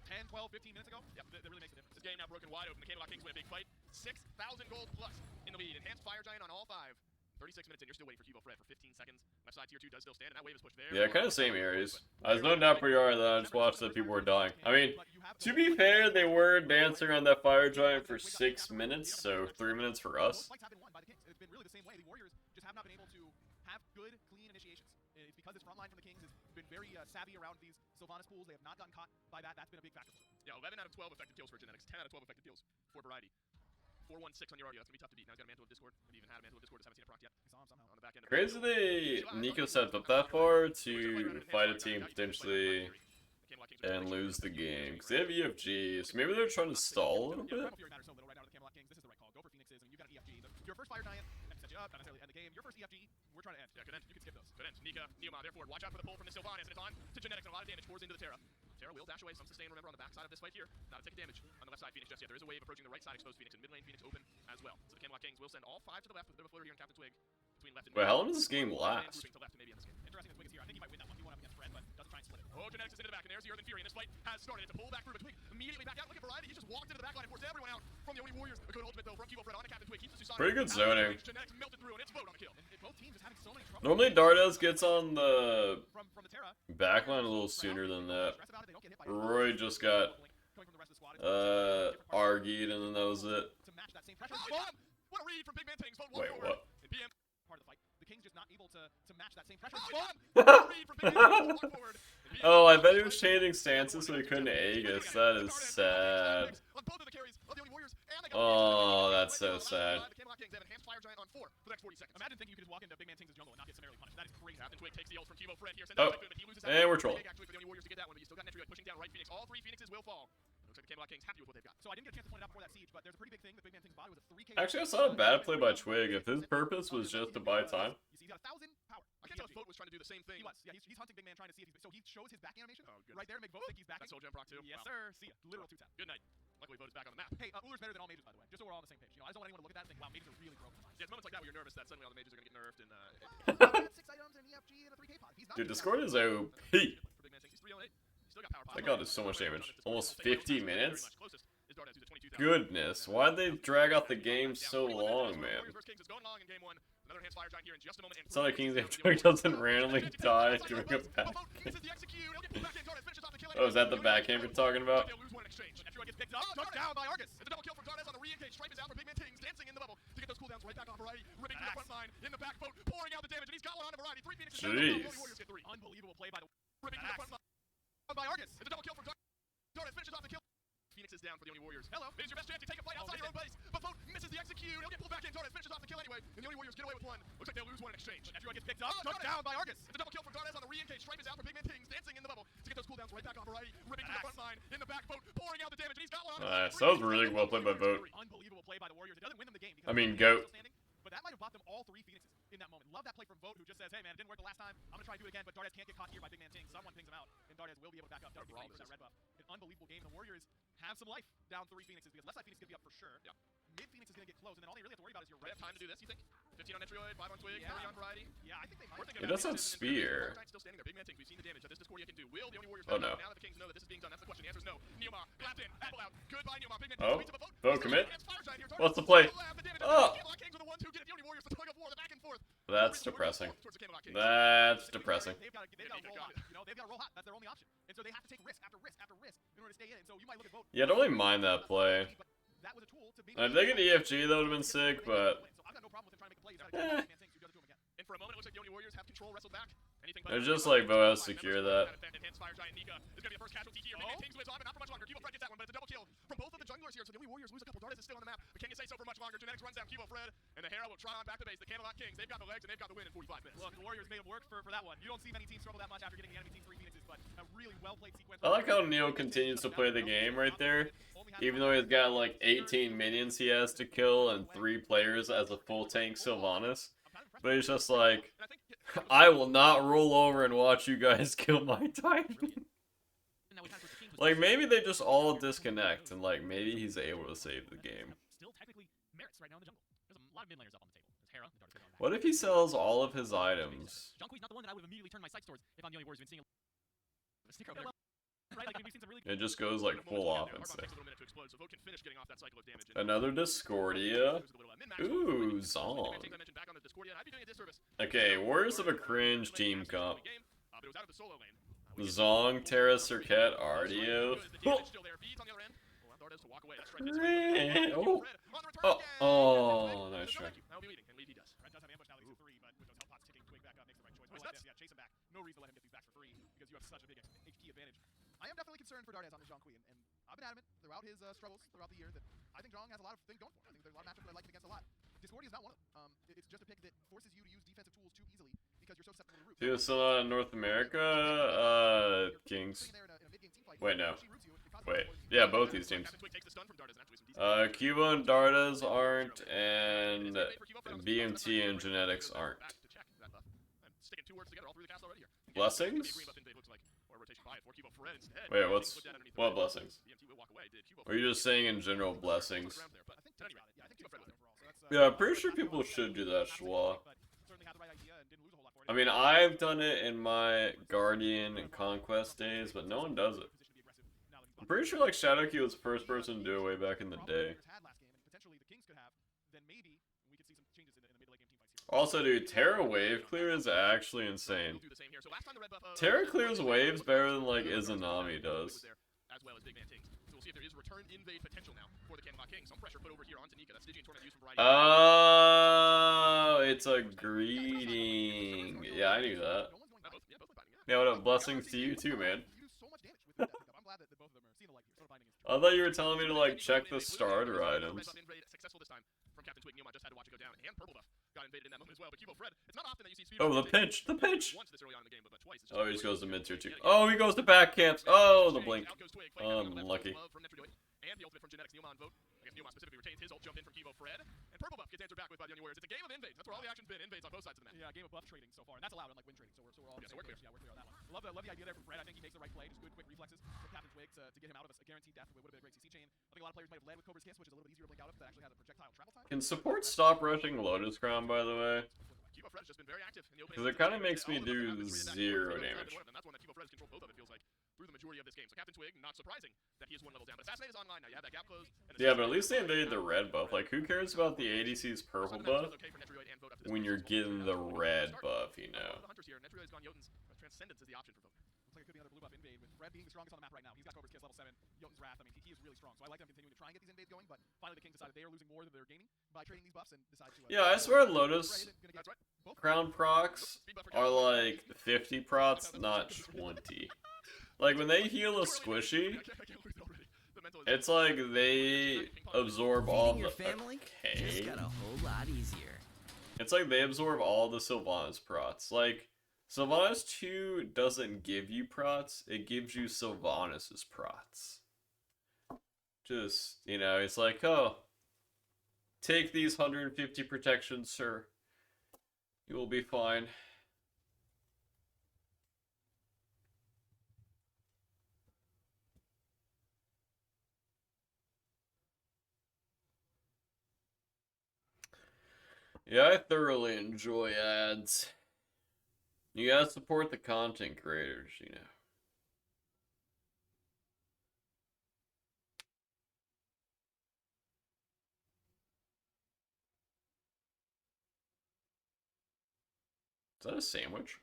10, 12, 15 minutes ago. Yeah, that really makes a difference. This game now broken wide open. The Camelot Kings win a big fight. 6,000 gold plus in the lead. Enhanced Fire Giant on all 5. 36 minutes in, you're still waiting for Cubo Fred for 15 seconds. Left side tier 2 does still stand, and that wave is pushed there. Yeah, kind of same areas. There's no doubt for Yara that I just watched that people were dying. I mean, to be fair, they were dancing on that Fire Giant for 6 minutes, so 3 minutes for us. Fights have been won by the Kings. It's been really the same way. The Warriors just have not been able to have good, clean initiations. It's because this front line from the Kings has been very savvy around these Sylvanas pools. They have not gotten caught by that. That's been a big factor. Yeah, 11 out of 12 effective kills for Genetics. 10 out of 12 effective kills for Variety. 416 on your audio. That's going to be tough to beat. Now he's got a Mantle of Discord. Maybe even had a Mantle of Discord. Just haven't seen it proc yet. We saw him somehow. On the back end of Crazy they Nico set up that far to fight a team potentially and lose the game. Because they have EFG, so maybe they're trying to stall a little bit. Fury matters so little right now to the Camelot Kings. This is the right call. Go for Phoenixes. I mean, you've got an EFG. Your first Fire Giant, that set you up, not necessarily end the game. Your first EFG, we're trying to end. Yeah, good end. You can skip those. Good end. Nika, Neoma, therefore, watch out for the pull from the Sylvanas, and it's on to Genetics, and a lot of damage pours into the Terra. Terra will dash away, some sustain, remember, on the back side of this fight here. Not a tick of damage on the left side, Phoenix just yet. There is a wave approaching the right side, exposed Phoenix, and mid lane Phoenix open as well. So the Camelot Kings will send all 5 to the left with a bit of a floater here in Captain Twig. Between left and Wait, mid. how long does this game last? To left and maybe in this game. Interesting that Twig is here. I think he might win that 1v1 up against Fred, but doesn't try and split it. Oh, Genetics is into the back, and there's the Earthen Fury, and this fight has started. It's a pull back through, but Twig immediately back out. Look at Variety, he just walked into the back line and forced everyone out from the Oni Warriors. A good ultimate, though, from Cubo Fred on to Captain Twig. Keeps the Susano. Pretty good zoning. Genetics melted through, and it's Vote on the kill. And both teams just having so many trouble. Normally Dardes gets on the From the Terra. backline a little sooner than that. Stress about it, they don't get hit by Roy just got coming from the rest of the squad. argued and then that was it. To match that same pressure. What a read from Big Man Tings. Vote Wait, forward. what? And PM Part of the fight. The Kings just not able to match that same pressure. What a read from Big Man Tings. Walk forward. And PM Oh, I bet he was changing stances so he couldn't Aegis. That is sad. On both of the carries of the Oni Warriors, and they got Oh, that's so sad. The Camelot Kings have enhanced Fire Giant on 4 for the next 40 seconds. Imagine thinking you could just walk into Big Man Tings' jungle and not get summarily punished. That is crazy. Captain Twig takes the ult from Cubo Fred here. Sends Oh, out Typhoon, but he loses that and one. we're trolling. Big actually for the Oni Warriors to get that one, but you still got Netrui pushing down right Phoenix. All 3 Phoenixes will fall. Looks like the Camelot Kings happy with what they've got. So I didn't get a chance to point it out before that siege, but there's a pretty big thing that Big Man Tings body was a 3K. Actually, that's not a bad play by Twig. If his purpose was just to buy time. You see, he's got 1,000 power. I can't tell if Vote was trying to do the same thing. He was. Yeah, he's hunting Big Man, trying to see if he's. So he shows his backing animation Oh, goodness. right there to make Vote think he's backing. That's Soul Gem proc too. Yes, Wow. sir. See ya. Literal 2-tap. Good night. Luckily, Vote is back on the map. Hey, Ullr's better than all mages, by the way. Just so we're all on the same page. I just don't want anyone to look at that and think, wow, mages are really broken. Yeah, it's moments like that where you're nervous that suddenly all the mages are going to get nerfed and He had 6 items and an EFG and a 3K pod. He's not Dude, doing Discord that. is OP. for Big Man Tings. He's 308. He's still got power. That god does so much damage. Almost 50 minutes? Closest is Dardes, who's at 22,000. Goodness, why'd they drag out the game so long, man? Warriors versus Kings is going long in game 1. Another enhanced Fire Giant here in just a moment. It's not like King's Twig doesn't randomly die during a back. Oh, is that the backhand you're talking about? They'll lose one in exchange. Everyone gets picked up. Took down by Argus. It's a double kill from Dardes on the re-engage. Stripe is out for Big Man Tings, dancing in the bubble to get those cooldowns right back on Variety. Ripping to the front line in the back Vote, pouring out the damage, and he's got one on the Variety. 3 Phoenixes. Jeez. Warriors get 3. Unbelievable play by the. Ripping to the front line. by Argus. It's a double kill from Dardas. Finishes off the kill. Phoenix is down for the Oni Warriors. Hello, it is your best chance to take a fight outside your own base. But Vote misses the execute. He'll get pulled back in. Dardas finishes off the kill anyway. And the Oni Warriors get away with one. Looks like they'll lose one in exchange. Everyone gets picked up. Took down by Argus. It's a double kill from Dardas on the re-engage. Stripe is out for Big Man Kings. Dancing in the bubble to get those cooldowns right back on Variety. Ripping to the front line. In the back, Vote pouring out the damage. And he's got one on Nice. That was really well played by Vote. Unbelievable play by the Warriors. It doesn't win them the game. I mean, GOAT. But that might have bought them all 3 Phoenixes in that moment. Love that play from Vote, who just says, hey man, it didn't work the last time. I'm gonna try to do it again, but Dardas can't get caught here by Big Man King. Someone pings him out, and Dardas will be able to back up. Doesn't get for that red buff. An unbelievable game. The Warriors have some life down 3 Phoenixes because left side Phoenix is gonna be up for sure. Yeah. Mid Phoenix is gonna get close, and then all they really have to worry about is your They right. have time to do this, you think? 15 on Netrioid, 5 on Twig, Yeah. 30 on Variety. Yeah, I think they might. It does have spear. Still standing there. Big Man Kings. We've seen the damage that this Discordia can do. Will the Oni Warriors Oh, back no. up now that the Kings know that this is being done? That's the question. The answer is no. Neomar, clapped in, apple out. Goodbye, Neomar. Big Man Oh. Kings beats him a Vote. Vote commit. It's Fire Giant here. What's the play? Oh! Oh. Kings are the ones who get it. The Oni Warriors, the tug of war, the back and forth. That's depressing. Towards the Camelot Kings. That's depressing. They've got to roll hot. You know, they've got to roll hot. That's their only option. And so they have to take risk after risk after risk in order to stay in. And so you might look at Vote. Yeah, I don't really mind that play. That was a tool to If they get EFG, that would have been sick, but So I've got no problem with him trying to make a play. Eh. And for a moment, it looks like the Oni Warriors have control wrestled back. Anything but it's just like Bo has to secure that. Enhanced Fire Giant Nika is going to be the first casualty here. Big Man Kings lives on, but not for much longer. Cubo Fred gets that one, but it's a double kill from both of the junglers here. So the Oni Warriors lose a couple. Dardas is still on the map, but can you say so for much longer? Genetics runs down Cubo Fred, and the Hera will try on back to base. The Camelot Kings, they've got the legs and they've got the win in 45 minutes. Look, the Warriors made them work for that one. You don't see many teams struggle that much after getting the enemy team 3 Phoenixes, but a really well-played sequence. I like how Neo continues to play the game right there. Even though he's got like 18 minions he has to kill and 3 players as a full tank Sylvanas. But he's just like, I will not roll over and watch you guys kill my Titan. Like, maybe they just all disconnect and like, maybe he's able to save the game. Still technically merits right now in the jungle. There's a lot of mid laners up on the table. There's Hera, the Dark Side on What if he sells all of his items? Junquee's not the one that I would have immediately turned my sights towards if I'm the only Warriors been seeing a sticker over there. Right, like, we've seen some really It just goes like full offense. And Another Discordia. Ooh, Zong. Okay, Warriors of a cringe team comp. Zong, Terra, Circuit, Ardio. Oh, oh, oh, nice try. Red does have ambush now that he's 3, but with those health pots ticking, Twig back up makes the right choice. Wait, Yeah, chase him back. No reason to let him get these backs for free because you have such a big HP advantage. I am definitely concerned for Dardas on this Jonquil, and I've been adamant throughout his struggles throughout the year that I think Zhong has a lot of things going for him. I think there's a lot of matchups that I like him against a lot. Discordia is not one of them. It's just a pick that forces you to use defensive tools too easily because you're so susceptible to root. He was still not in North America. Kings. Wait, no. Wait, yeah, both these teams. Cubo and Dardas aren't, and BMT and Genetics aren't. Blessings? Wait, what blessings? Or are you just saying in general blessings? Yeah, I'm pretty sure people should do that, Schwa. I mean, I've done it in my Guardian and Conquest days, but no one does it. I'm pretty sure like Shadowkey was the first person to do it way back in the day. Also, dude, Terra wave clear is actually insane. Terra clears waves better than like Izanami does. As well as Big Man Kings. So we'll see if there is return invade potential now for the Camelot Kings. Some pressure put over here onto Nika. That's Stygian Torment used from Variety. Oh, it's a greeting. Yeah, I knew that. Yeah, what up? Blessings to you too, man. I thought you were telling me to like check the starter items. Successful this time from Captain Twig. Neomar just had to watch it go down, and Purple Buff got invaded in that moment as well. But Cubo Fred, it's not often that you see speed. Oh, the pitch, the pitch. Once this early on in the game, but twice. Oh, he just goes to mid tier 2. Oh, he goes to back camps. Oh, the blink. Unlucky. And the ultimate from Genetics, Neomar Vote. I guess Neomar specifically retains his ult jump in from Cubo Fred. And Purple Buff gets answered back with by the Oni Warriors. It's a game of invades. That's where all the action's been. Invades on both sides of the map. Yeah, game of buff trading so far, and that's allowed unlike win trading. So we're all yeah, so we're clear. Yeah, we're clear on that one. Love the idea there from Fred. I think he makes the right play. Just good, quick reflexes from Captain Twig to get him out of a guaranteed death. It would have been a great CC chain. I think a lot of players might have led with Cobra's Kiss, which is a little bit easier to blink out of. That actually has a projectile travel time. Can support stop rushing Lotus Crown, by the way? Cubo Fred has just been very active in the opening. Because it kind of makes me do 0 damage. That's one that Cubo Fred has controlled both of, it feels like, through the majority of this game. So Captain Twig, not surprising that he is one level down. But Assassinate is online now. You have that gap closed. Yeah, but at least they invaded the red buff. Like, who cares about the ADC's purple buff when you're getting the red buff, you know? The hunters here. Netrioid's gone Jotun's. Transcendence is the option for Vote. Looks like it could be another blue buff invade with Fred being the strongest on the map right now. He's got Cobra's Kiss level 7, Jotun's Wrath. I mean, he is really strong. So I like them continuing to try and get these invades going, but finally the Kings decided they are losing more than they're gaining by trading these buffs and decide to... Yeah, I swear Lotus Crown procs are like 50 procs, not 20. Like, when they heal a squishy, it's like they absorb all Feeding the... your family just Okay. got a whole lot easier. It's like they absorb all the Sylvanas prots. Like, Sylvanas 2 doesn't give you prots, it gives you Sylvanas' prots. Just, you know, it's like, oh, take these 150 protections, sir. You will be fine. Yeah, I thoroughly enjoy ads. You gotta support the content creators, you know. Is that a sandwich?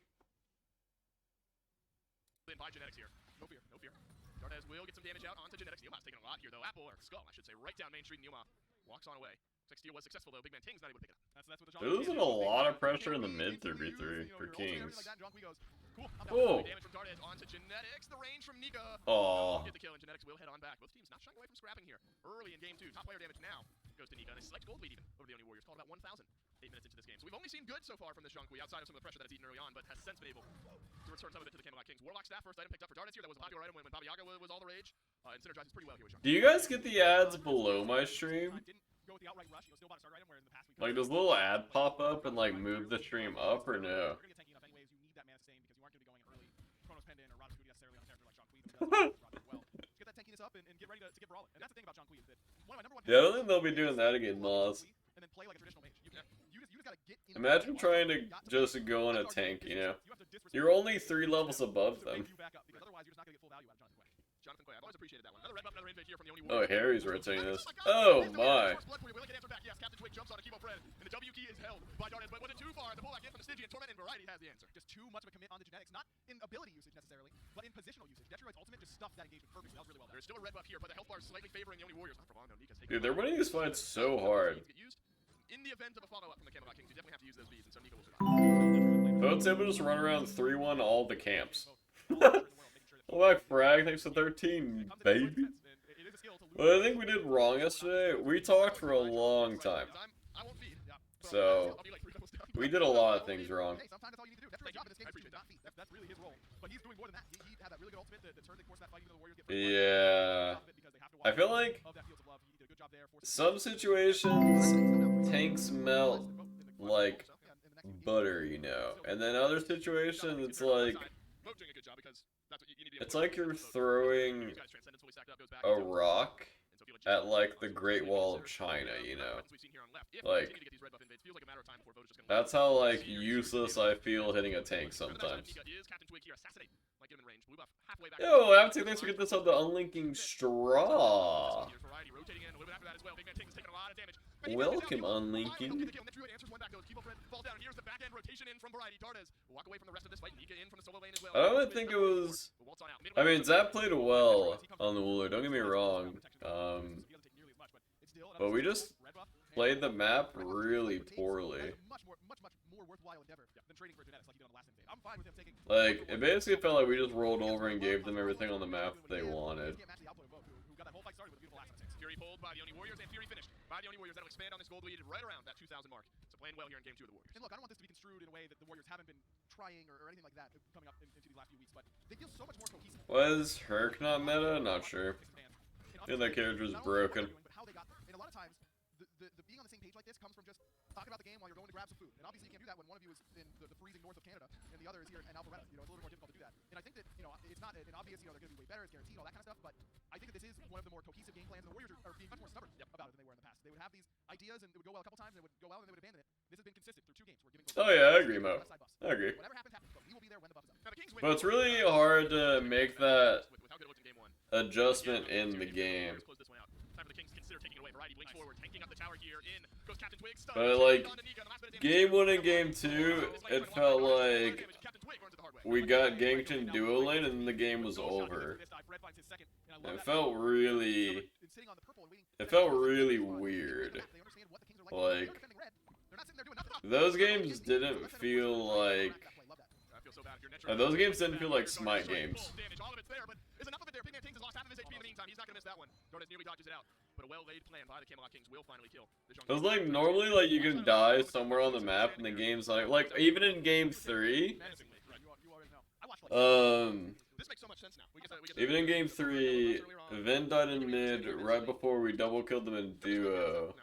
By genetics here. No fear, no fear. Darnez will get some damage out onto genetics. Neomav's taking a lot here, though. Apple, or Skull, I should say, right down Main Street. Neomav walks on away. Looks like Steel was successful, though. Big Man Ting's not able to pick it up. That's what the There wasn't a lot of pressure in the mid 3v3 for Kings. Cool. Oh. Damage from Darnez onto genetics. The range from Nika. Aw. Get the kill, and genetics will head on back. Both teams not shying away from scrapping here. Early in game 2. Top player damage now goes to Nika, and a slight gold lead even over the Oni Warriors. Called about 1,000. 8 minutes into this game. So we've only seen good so far from this Junkui, outside of some of the pressure that it's eaten early on, but has since been able to return some of it to the Camelot Kings. Warlock staff, first item picked up for Darnez here. That was a popular item when Baba Yaga was all the rage. And synergizes pretty well here with Junkui. Do you guys get the ads below my stream? Didn't go with the outright rush. Still bought a starter item, where in the past we Like, does a little ad pop up and, like, move the stream up, or no? You're gonna get tanky enough anyways. You need that mana sustain because you aren't gonna be going early Chronos Pendant or Ratasudi necessarily on a character like John Quee. Well, just get that tankiness up and get ready to get brawling. And that's the thing about John Quee is that one of my number one. Yeah, I don't think they'll be doing that again, Moz. And then play like a traditional mage. You just gotta get in. Imagine trying to just go on a tank, you know? You're only 3 levels above them. Otherwise, you're just not gonna get full value out of Jonathan Quay. Jonathan Quay, I've always appreciated that one. Another red buff, another invade here from the Oni Oh, Warriors. Harry's rotating this. Oh, my. Yes, Captain Twig jumps on a Chemo Fred, and the W key is held by Darnez, but was it too far? The pullback in from the Stygian Torment, and Variety has the answer. Just too much of a commit on the genetics, not in ability usage necessarily, but in positional usage. Detroit's ultimate just stuffed that engagement perfectly. That was really well done. There's still a red buff here, but the health bar is slightly favoring the Oni Warriors. Not for long, though. Nika's taking Dude, they're winning these fights so hard. In the event of a follow-up from the Camelot Kings, you definitely have to use those beads, and so Nika will survive. Boats able to just run around 3-1 all the camps. Oh, my frag, thanks to 13, baby. Well, I think we did wrong yesterday. We talked for a long time. So, we did a lot of things wrong. Hey, sometimes that's all you need to do. That's your job in this game. Is to not feed. That's really his role. But he's doing more than that. He had that really good ultimate that turned and forced that fight, even though the Warriors get Yeah. I feel like some situations tanks melt like butter, you know, and then other situations it's like you're throwing a rock at like the Great Wall of China, you know. Like, that's how like useless I feel hitting a tank sometimes. Yo, Avatar, thanks for getting this on the Unlinking Straw. Welcome, Unlinking. I don't think it was... I mean, Zap played well on the Wooler, don't get me wrong. But we just played the map really poorly. Like, it basically felt like we just rolled over and gave them everything on the map they wanted. Fury pulled by the Oni Warriors, and Fury finished by the Oni Warriors. That'll expand on this gold lead right around that 2,000 mark. So playing well here in game 2 of the Warriors. And look, I don't want this to be construed in a way that the Warriors haven't been trying or anything like that coming up into these last few weeks, but they feel so much more cohesive. Was Herc not meta? Not sure. I feel that character was broken. How they got there. And a lot of times, the being on the same page like this comes from just talking about the game while you're going to grab some food. And obviously you can't do that when one of you is in the freezing north of Canada and the other is here in Alpharetta. You know, it's a little bit more difficult to do that. And I think that, you know, it's not an obvious, you know, they're going to be way better, it's guaranteed, all that kind of stuff, but I think that this is one of the more cohesive game plans, and the Warriors are being much more stubborn about it than they were in the past. They would have these ideas, and it would go well a couple times, and it would go well, and they would abandon it. This has been consistent through 2 games. We're giving Oh yeah, I agree, Mo. I agree. Whatever happens, happens, but we will be there when the buff is up. But it's really hard to make that adjustment in the game. But like, game 1 and game 2, it felt like we got ganked in duo lane and then the game was over. It felt really weird. Like, those games didn't feel like And those games didn't feel like Smite games. Damage, all of it's there, but there's enough of it there. Pigman Kings has lost half of his HP in the meantime. He's not gonna miss that one. Dardas nearly dodges it out. But a well-laid plan by the Camelot Kings will finally kill the It was like normally like you can die somewhere on the map and the game's like even in game 3. This makes so much sense now. Even in game 3, Vin died in mid right before we double killed them in duo.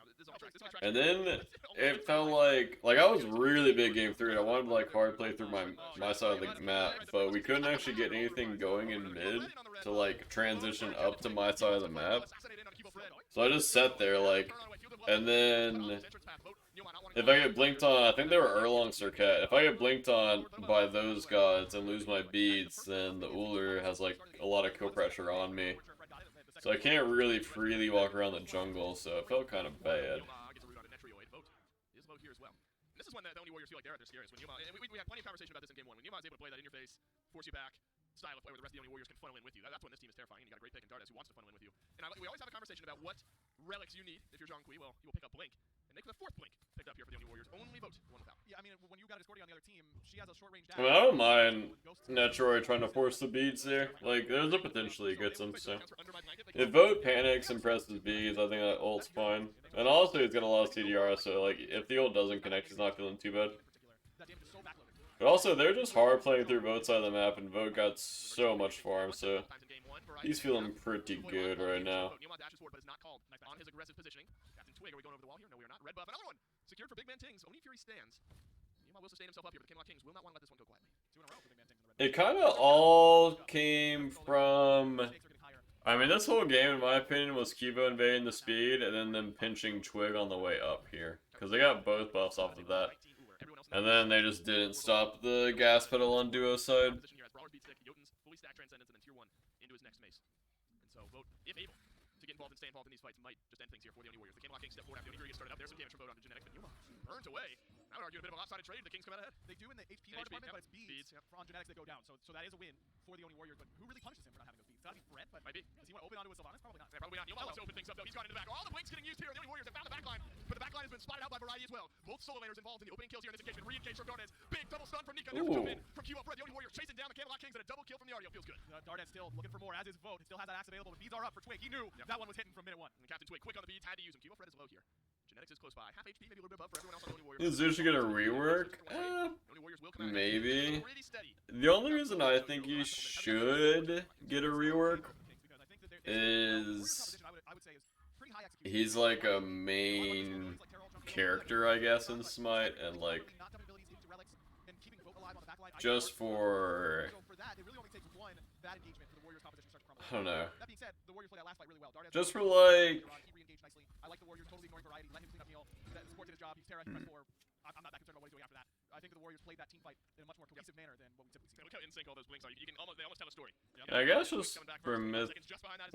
And then it felt like I was really big game 3 and I wanted to like hard play through my side of the map, but we couldn't actually get anything going in mid to like transition up to my side of the map. So I just sat there like, and then if I get blinked on, I think they were Erlong Circuit. If I get blinked on by those gods and lose my beads, then the Uller has like a lot of kill pressure on me. So I can't really freely walk around the jungle, so it felt kind of bad. This is when the only warriors feel like they're at their scariest. When Yuma, and we had plenty of conversation about this in game 1. When Yuma is able to play that in your face, force you back, style of play where the rest of the only warriors can funnel in with you. That's when this team is terrifying. And you got a great pick in Dardas who wants to funnel in with you. And we always have a conversation about what relics you need if you're Zhong Kui. Well, you will pick up Blink. And Nick, the 4th Blink picked up here for the only warriors. Only vote the one without. Yeah, I mean, when you got a Discordia on the other team, she has a short range dash. I mean, I don't mind Netroid trying to force the beads there. Like, there's a potential he gets them, so. If Vote panics and presses beads, I think that ult's fine. And also, he's got a lot of CDR, so, like, if the ult doesn't connect, he's not feeling too bad. But also, they're just hard playing through Vote's side of the map, and Vote got so much farm, so he's feeling pretty good right now. On his aggressive positioning. Captain Twig, are we going over the wall here? No, we are not. Red buff, another one. Secured for Big Man Tings. Only Fury stands. Yuma will sustain himself up here, but the Camelot Kings will not want to let this one go quietly. 2 in a row for Big Man Tings in the red. It kind of all came from... I mean, this whole game, in my opinion, was Kivo invading the speed, and then them pinching Twig on the way up here. Because they got both buffs off of that. And then they just didn't stop the gas pedal on duo side. Fully stacked Transcendence and then tier 1 into his next mace. And so Vote, if able to get involved and stay involved in these fights, might just end things here for the only warriors. The Camelot Kings step forward after the only gets started up. There's some damage from Vote onto Genetics, but Yuma burns away. I would argue a bit of a lopsided trade. The Kings come out ahead. They do in the HP bar department, but it's beads on genetics that go down. So that is a win for the only warriors. But who really punishes him for not having those beads? It's gotta be Brett, but might be. Does he want to open onto his Sylvanas? Probably not. Yeah, probably not. Yuma wants to open things up though. He's gone into the back. All the blinks getting used here. The only warriors have found the backline, but the backline has been spotted out by Variety as well. Both solo laners involved in the opening kills here in this engagement. Re-engage from Dardas. Big double stun from Nika. There's a jump in from Kivo. Fred, the only warrior chasing down the Camelot Kings and a double kill from the Ardio. Feels good. Dardas still looking for more, as is Vote. Still has that axe available, but beads are up for Twig. He knew that one was hitting from minute 1. And the Captain Twig quick on the beads, had to use him. Kivo Fred is low here. Genetics is close by. Half HP, maybe a little bit above for everyone else on the only warrior. Is Zushi gonna rework? Maybe. The only reason I think he should get a rework is he's like a main character, I guess, in Smite, and like just for I don't know. Just for like I like the Warriors totally ignoring Variety, let him clean up Neil. That support did his job. He's Terra, he pressed 4. I'm not that concerned about what he's doing after that. I think the Warriors played that team fight in a much more cohesive manner than what we typically see. Look how in sync all those blinks are. They almost tell a story. I guess just for myth. Just behind that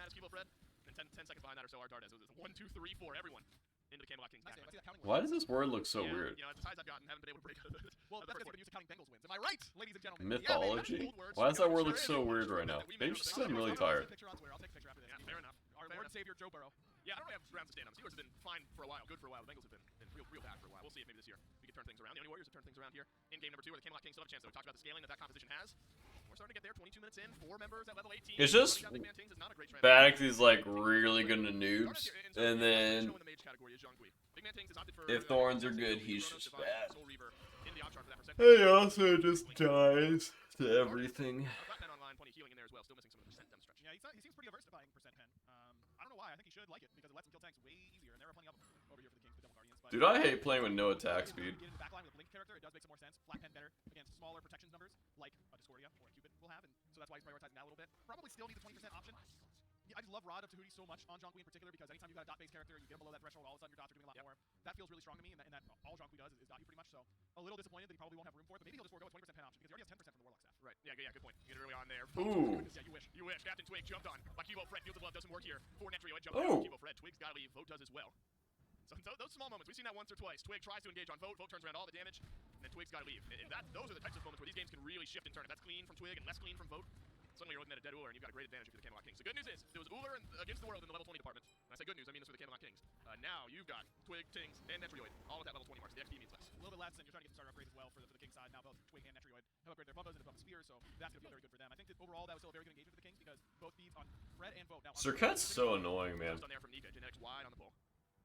is Kivo Fred. And 10 seconds behind that or so are Dardas. It was 1, 2, 3, 4, everyone into the Camelot Kings. Why does this word look so weird? You know, as high as I've gotten, haven't been able to break out of it. Well, that's because they've been used to counting Bengals wins. Am I right, ladies and gentlemen? Mythology? Why does that word look so weird right now? Maybe it's just I'm really tired. I'll take a picture after this. Yeah, fair enough. Our Lord and Savior Joe Burrow. Yeah, I don't really have grounds to stand on. Steelers have been fine for a while, good for a while. The Bengals have been real bad for a while. We'll see if maybe this year we can turn things around. The only Warriors have turned things around here in game number 2, where the Camelot Kings still have a chance. So we talked about the scaling that composition has. We're starting to get there. 22 minutes in, 4 members at level 18. It's just bad if he's like really good to noobs, and then if Thorns are good, he's just bad. He also just dies to everything. Yeah, he seems pretty averse to buying percent pen. I don't know why. I think he should like it because it lets him kill tanks way easier, and there are plenty of them over here for the Kings, the Devil Guardians. But Dude, I hate playing with no attack speed. Get into the backline with a Blink character, it does make some more sense. Black pen better against smaller protections numbers like a Discordia or a Cupid will have, and so that's why he's prioritizing that a little bit. Probably still need the 20% option. Yeah, I just love Rod of Tahuti so much on Zhong Kui in particular because anytime you've got a dot-based character, you get below that threshold, all of a sudden your dots are doing a lot more. That feels really strong to me, and that all Zhong Kui does is dot you pretty much. So a little disappointed that he probably won't have room for it, but maybe he'll just forego a 20% pen option because he already has 10% from the Warlock staff. Right. Yeah, good point. You get it early on there. Ooh. Yeah, you wish. You wish. Captain Twig jumped on. Like Kivo Fred, Fields of Love doesn't work here. For Netrio, it jumped on Kivo Fred. Twig's gotta leave. Vote does as well. So those small moments, we've seen that once or twice. Twig tries to engage on Vote. Vote turns around all the damage, and then Twig's gotta leave. And those are the types of moments where these games can really shift and turn. If that's clean from Twig and less clean from Vote, suddenly you're looking at a dead Uller, and you've got a great advantage if you're the Camelot Kings. The good news is, there was Uller against the world in the level 20 department. When I say good news, I mean this for the Camelot Kings. Now you've got Twig, Tings, and Netrioid, all at that level 20 mark, so the XP means less. A little bit less, and you're trying to get the starter upgrades as well for the King side. Now both Twig and Netrioid have upgraded their Bumbas and Bumba Spears, so that's going to be very good for them. I think that overall that was still a very good engagement for the Kings because both beats on Fred and Vote. Now, Circuit's so annoying, man. On there from Nika, Genetics wide on the pole.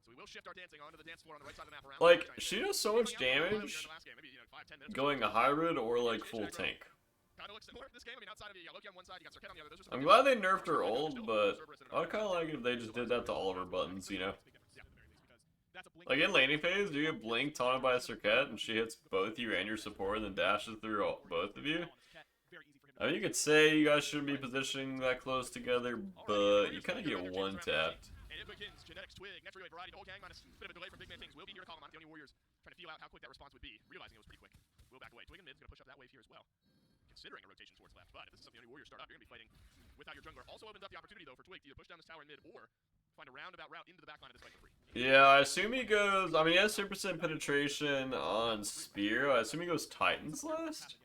So we will shift our dancing onto the dance floor on the right side of the map around. Like, she does so much damage going a hybrid or like full tank. Kind of looks similar to this game. I mean, outside of you got Loki on one side, you got Circuit on the other. Those are I'm glad they nerfed her ult, but I'd kind of like if they just did that to all of her buttons, you know? Like in laning phase, you get Blink taunted by a Circuit, and she hits both you and your support, and then dashes through both of you. I mean, you could say you guys shouldn't be positioning that close together, but you kind of get one tapped. And it begins. Genetics, Twig, Netrioid, Variety, the whole gang minus a bit of a delay from Big Man Things. Will be here to call them on it. The only Warriors trying to feel out how quick that response would be, realizing it was pretty quick. Will back away. Twig and mid's going to push up that wave here as well, considering a rotation towards left. But if this is something the only Warriors start up, you're going to be fighting without your jungler. Also opens up the opportunity, though, for Twig to either push down this tower in mid or find a roundabout route into the back line of this fight for free. Yeah, I assume he goes... I mean, he has 0% penetration on Spear. I assume he goes Titans last?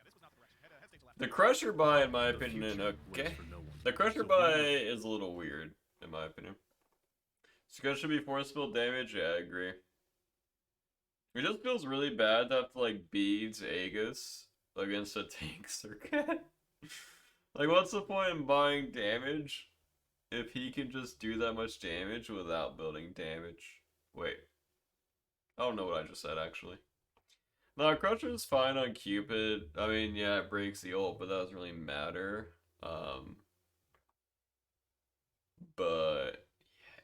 The Crusher buy, in my opinion, okay. The Crusher buy is a little weird, in my opinion. Scud should be force field damage, yeah, I agree. It just feels really bad to have to, like, beads Aegis against a tank circuit. Like, what's the point in buying damage if he can just do that much damage without building damage? Wait. I don't know what I just said, actually. No, Crusher's fine on Cupid. I mean, yeah, it breaks the ult, but that doesn't really matter. But,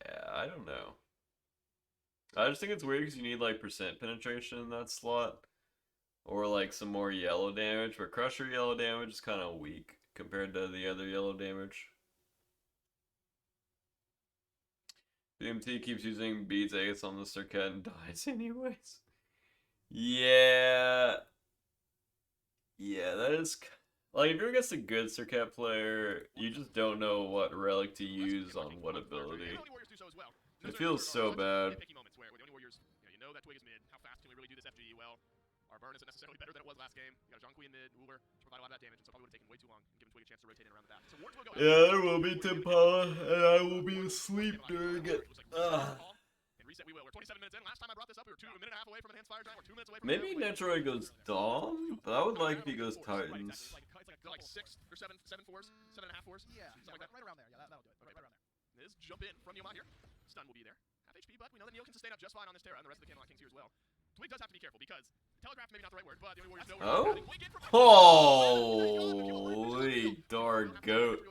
yeah, I don't know. I just think it's weird because you need, like, percent penetration in that slot. Or, like, some more yellow damage. But Crusher yellow damage is kind of weak compared to the other yellow damage. BMT keeps using beads Aegis on the Circuit and dies anyways. Yeah. Yeah, that is... Like, if you're against a good Circuit player, you just don't know what relic to use on what ability. It feels so bad. You know that Twig is mid. How fast can we really do this FGE well? Our burn isn't necessarily better than it was last game. You got a Jean-Queen mid, Uber, to provide a lot of that damage, and so probably would have taken way too long and given Twig a chance to rotate in around the back. So Wards will go. Yeah, there will be Timpala, and I will be asleep during it. And reset we will. We're 27 minutes in. Last time I brought this up, we were a minute and a half away from Enhanced Fire Giant. We're 2 minutes away from Maybe Netroid goes Dom, but I would like if he goes Titans. Like 6 or 7 fours, 7.5 fours. Yeah, something like that. right around there. Yeah, that'll do it. Right around there. This jump in from Yomon here. Stun will be there. Half HP, but we know that Neil can sustain up just fine on this Terra, and the rest of the Camelot Kings here as well. Twig does have to be careful because telegraph maybe not the right word, but the only Warriors know where Holy dark goat.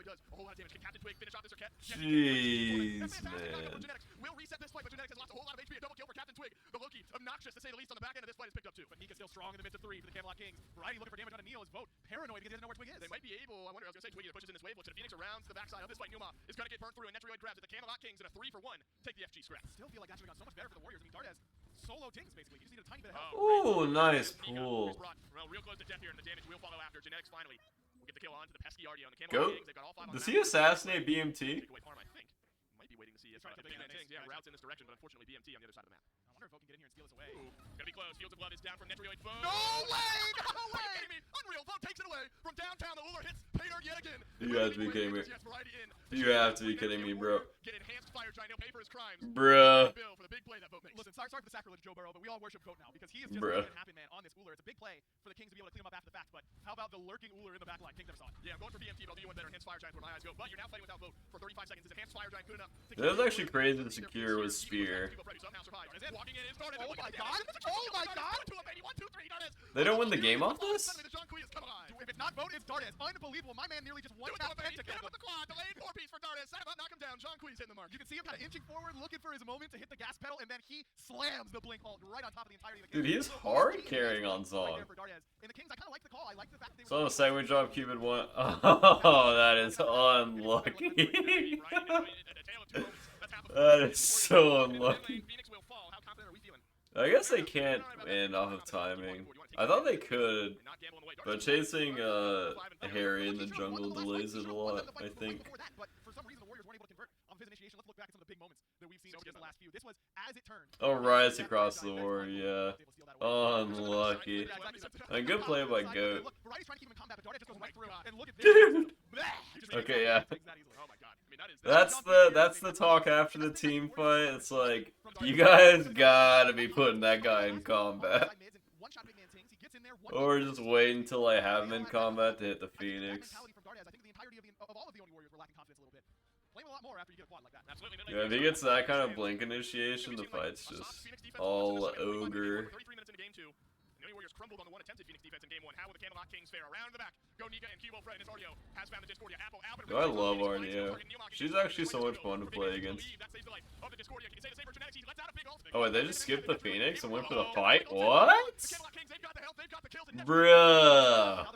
Jeez, man. Will reset this fight, but Genetics has lost a whole lot of HP. A double kill for Captain Twig. The Loki, obnoxious to say the least on the back end of this fight, is picked up too. But Nika's still strong in the mid to 3 for the Camelot Kings. Variety looking for damage on a Neo is Vote paranoid because he doesn't know where Twig is. They might be able, I wonder, I was going to say Twig either pushes in this wave, looks at Phoenix around to the backside of this fight. Numa is going to get burned through, and Netrioid grabs it. The Camelot Kings in a 3-for-1 take the FG scrap. Still feel like that should have gone so much better for the Warriors. I mean, Dart has solo Tings basically. You just need a tiny bit of help. Ooh, nice pull. Well, real close to death here, and the damage will follow after. Genetics finally will get the kill onto the pesky Ardio. And the Camelot Kings, they've got all 5 on does he assassinate BMT? Take away farm, I think. Might be waiting to see if Big Man Tings, routes in this direction, but unfortunately BMT on the other side of the map. I wonder if Vote can get in here and steal this away. Ooh, gonna be close. Fields of Blood is down from Netrioid. Vote. No way! No way! Are you kidding me? Unreal. Vote takes it away from downtown. The Uller hits Pater yet again. You have to be kidding me. You have to be kidding me, bro. Get Enhanced Fire Giant. He'll pay for his crimes. Bruh. For the big play that Vote makes. Listen, sorry for the sacrilege, Joe Burrow, but we all worship Vote now because he is just a happy man on this Uller. It's a big play for the Kings to be able to clean him up after the fact, but how about the lurking Uller in the back line? Kings never saw it. Yeah, I'm going for BMT, but I'll do you one better. Enhanced Fire Giant where my eyes go. But you're now fighting without Vote for 35 seconds. Is Enhanced Fire Giant good enough? That was actually crazy to secure with Spear. Walking in, started. Oh my god! Oh my god! They don't win the game off this? If it's not Vote, it's Dardes. Unbelievable. My man nearly just one tap pentakill. With the quad, delayed 4-piece for Dardes. Set him up, knock him down. Jean Queen's hitting the mark. You can see him kind of inching forward, looking for his moment to hit the gas pedal, and then he slams the blink ult right on top of the entirety of the game. Dude, he's hard carrying on Zong. And the Kings, I kind of like the call. I like the fact that they So the second drop Cupid won. Oh, that is unlucky. That is so unlucky. I guess they can't win off of timing. I thought they could, but chasing Harry in the jungle delays it a lot, I think. But for some reason, the Warriors weren't able to convert on his initiation. Let's look back at some of the big moments that we've seen over the last few. This was as it turned. Oh, Rise Across the War, yeah. Unlucky. A good play by Goat. Look, Variety's trying to keep him in combat, but Darda just goes right through. And look at this. Okay, yeah. Oh my god. I mean, That's the talk after the team fight. It's like, you guys gotta be putting that guy in combat. Or just wait until I have him in combat to hit the Phoenix. Yeah, if he gets that kind of blink initiation, the fight's just all ogre. The only Warriors crumbled on the one attempted Phoenix defense in game 1. How will the Camelot Kings fare? Around the back. Go Nika and Kiwo Fred and Ardio has found the Discordia. Apple, Oh, I love Ardio. She's actually so much fun to play against. Oh, wait, they just skipped the Phoenix and went for the fight? What? Bruh.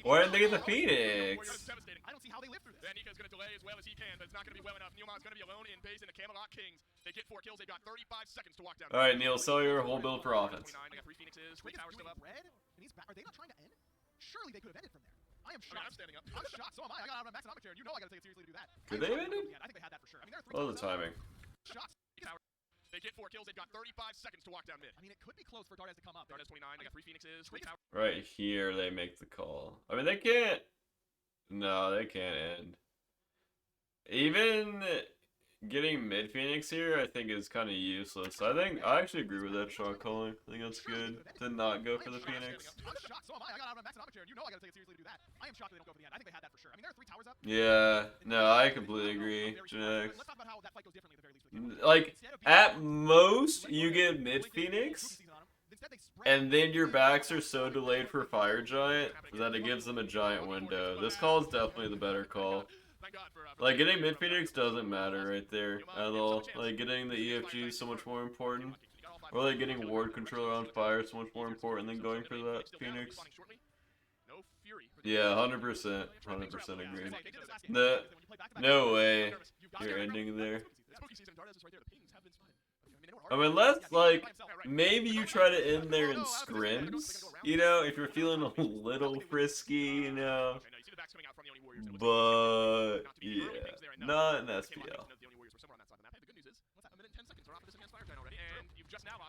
Why didn't they get the Phoenix? I don't see how they live through this. Nika's going to delay as well as he can, but it's not going to be well enough. Neilmon's going to be alone in base, and the Camelot Kings, they get 4 kills. They've got 35 seconds to walk down. Alright, Neil, sell your whole build for offense. They got 3 Phoenixes, 3 towers still up. Red, and he's back. Are they not trying to end? Surely they could have ended from there. I am I mean, shocked. I'm standing up. I'm shocked. So am I. I got out of my max chair. You know I got to take it seriously to do that. Could they have ended? Yeah, I think they had that for sure. I mean, there are 3 Oh, the timing. shots. They get 4 kills. They've got 35 seconds to walk down mid. I mean, it could be close for Dardes to come up. Dardes 29. They got 3 Phoenixes, 3 towers. Right here, they make the call. I mean, they can't. No, they can't end. Even getting mid Phoenix here, I think, is kind of useless. I actually agree with that shot calling. I think that's good to not go for the Phoenix. I'm shocked. So am I. I got out of my max chair. You know I got to take it seriously to do that. I am shocked they don't go for the end. I think they had that for sure. I mean, there are 3 towers up. Yeah, no, I completely agree. Genetics. Let's talk about how that fight goes differently at the very least. Like, at most, you get mid Phoenix, and then your backs are so delayed for Fire Giant that it gives them a giant window. This call is definitely the better call. Like, getting mid Phoenix doesn't matter right there at all. Like, getting the EFG is so much more important. Or like getting ward controller on fire is so much more important than going for that Phoenix. Yeah, 100%. 100% agreed. No way you're ending there. I mean, unless, like, maybe you try to end there in scrims, you know, if you're feeling a little frisky, you know. But, yeah, not in SPL.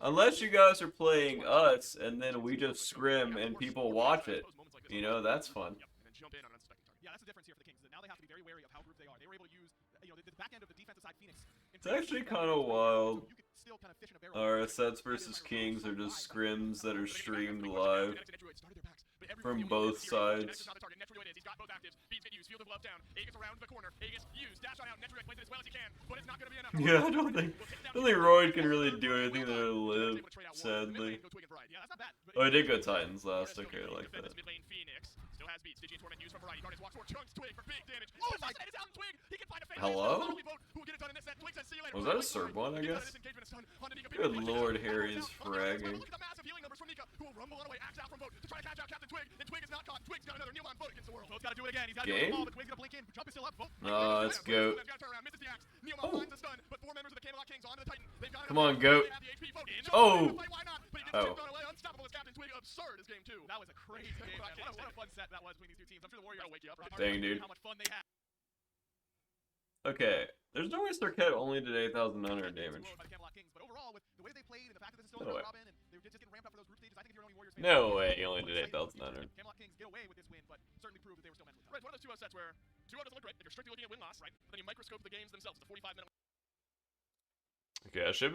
Unless you guys are playing us, and then we just scrim and people watch it, you know, that's fun. Yeah, that's the difference here for the Kings. Now they have to be very wary of how grouped they are. They were able to use, the back end of the defensive side Phoenix. It's actually kind of wild. Our sets versus Kings are just scrims that are streamed live from both sides. Yeah, I don't think Royd can really do anything to live, sadly. Oh, I did go Titans last, okay, I like that. Hello? Was that a Serb one, I guess? Good lord, Harry is fragging. Game? It's Goat. Oh. Come on, Goat. Oh! Oh. That was a crazy game. What a fun set that was between these 2 teams. I'm sure the Warriors wake you up. Dang, dude. How much fun they had. Okay, there's no way Starket only did 8,900 damage. But overall, with the way they played and the fact that this is still No way. Robin and they were just getting ramped up for those group stages, I think if you're only Warriors fan, No way, he only did 8,900. Camelot Kings get away with this win, but certainly proved that they were still mentally tough. Right, it's one of those 2-0 sets where 2-0 doesn't look great if you're strictly looking at win-loss, right? But then you microscope the games themselves. It's a 45-minute. Okay, I should